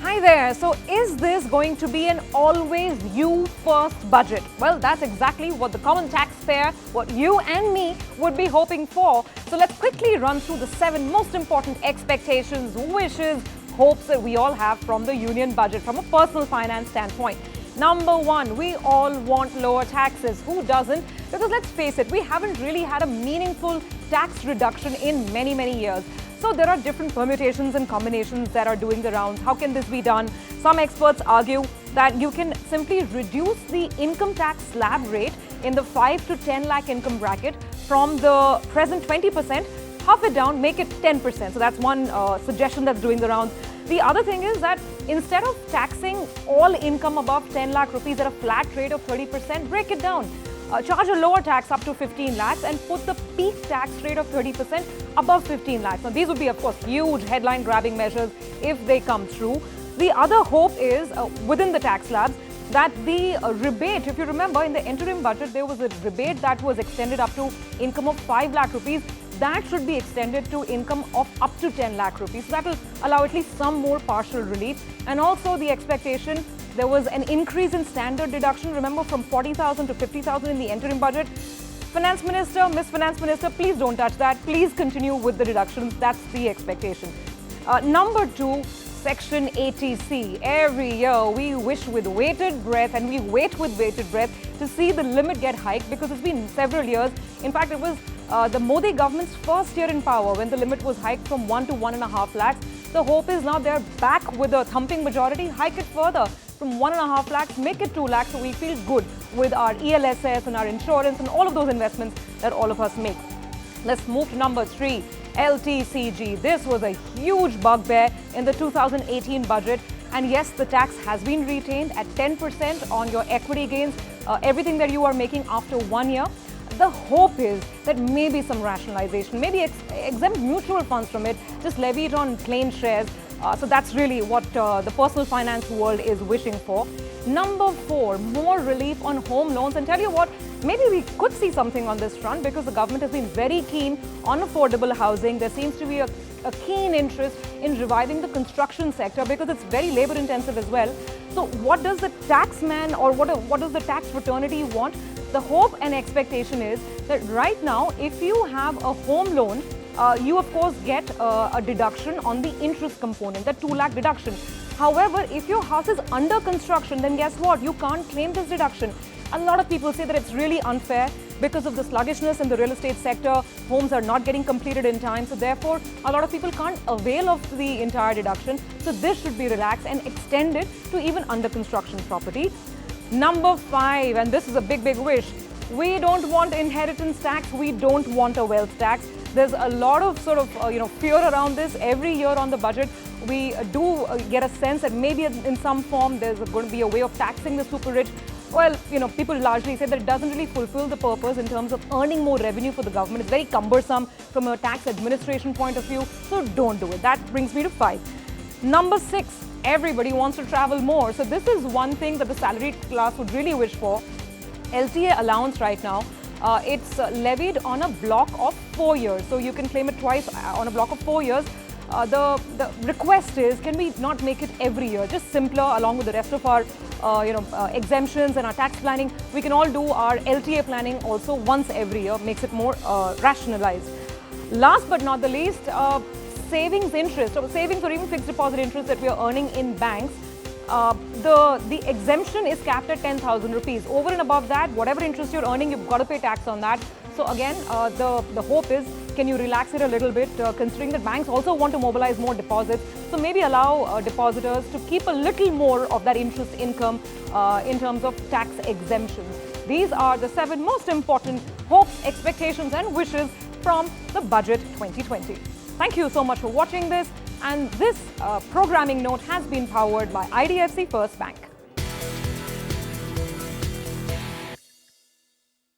Hi there. So is this going to be an always you first budget? Well, that's exactly what the common taxpayer, what you and me would be hoping for. So let's quickly run through the 7 most important expectations, wishes, hopes that we all have from the union budget from a personal finance standpoint. Number 1, we all want lower taxes. Who doesn't? Because let's face it, we haven't really had a meaningful tax reduction in many years. So there are different permutations and combinations that are doing the rounds. How can this be done? Some experts argue that you can simply reduce the income tax slab rate in the 5 to 10 lakh income bracket from the present 20%, half it down, make it 10%. So that's one suggestion that's doing the rounds. The other thing is that instead of taxing all income above 10 lakh rupees at a flat rate of 30%, break it down. Charge a lower tax up to 15 lakhs and put the peak tax rate of 30% above 15 lakhs. Now, these would be, of course, huge headline-grabbing measures if they come through. The other hope is, within the tax slabs, that the rebate, if you remember, in the interim budget, there was a rebate that was extended up to income of 5 lakh rupees. That should be extended to income of up to 10 lakh rupees. So that will allow at least some more partial relief. And also the expectation, there was an increase in standard deduction, remember, from 40,000 to 50,000 in the interim budget. Finance Minister, Miss Finance Minister, please don't touch that. Please continue with the deductions. That's the expectation. Number 2, Section 80C. Every year we wish with bated breath and we wait with bated breath to see the limit get hiked because it's been several years. In fact, it was the Modi government's first year in power when the limit was hiked from 1 to 1.5 lakhs. The hope is now they're back with a thumping majority, hike it further from 1.5 lakhs, make it 2 lakhs so we feel good with our ELSS and our insurance and all of those investments that all of us make. Let's move to number 3, LTCG. This was a huge bugbear in the 2018 budget. And yes, the tax has been retained at 10% on your equity gains, everything that you are making after 1 year. The hope is that maybe some rationalization, maybe exempt mutual funds from it, just levy it on plain shares. So that's really what the personal finance world is wishing for. Number 4, more relief on home loans. And tell you what, maybe we could see something on this front because the government has been very keen on affordable housing. There seems to be a keen interest in reviving the construction sector because it's very labor intensive as well. So what does the taxman or what does the tax fraternity want? The hope and expectation is that right now, if you have a home loan, you of course get a deduction on the interest component, the 2 lakh deduction. However, if your house is under construction, then guess what? You can't claim this deduction. A lot of people say that it's really unfair because of the sluggishness in the real estate sector. Homes are not getting completed in time. So therefore, a lot of people can't avail of the entire deduction. So this should be relaxed and extended to even under construction property. Number 5, and this is a big wish. We don't want inheritance tax. We don't want a wealth tax. There's a lot of sort of fear around this. Every year on the budget, we do get a sense that maybe in some form there's going to be a way of taxing the super rich. Well, people largely say that it doesn't really fulfill the purpose in terms of earning more revenue for the government. It's very cumbersome from a tax administration point of view. So don't do it. That brings me to 5. Number 6, everybody wants to travel more. So this is one thing that the salaried class would really wish for. LTA allowance right now, it's levied on a block of 4 years. So you can claim it twice on a block of 4 years. The request is, can we not make it every year? Just simpler along with the rest of our exemptions and our tax planning. We can all do our LTA planning also once every year, makes it more rationalized. Last but not the least, savings interest, or savings or even fixed deposit interest that we are earning in banks. The exemption is capped at 10,000 rupees. Over and above that, whatever interest you're earning, you've got to pay tax on that. So again, the hope is, can you relax it a little bit, considering that banks also want to mobilize more deposits. So maybe allow depositors to keep a little more of that interest income in terms of tax exemptions. These are the 7 most important hopes, expectations and wishes from the Budget 2020. Thank you so much for watching this. And this programming note has been powered by IDFC First Bank.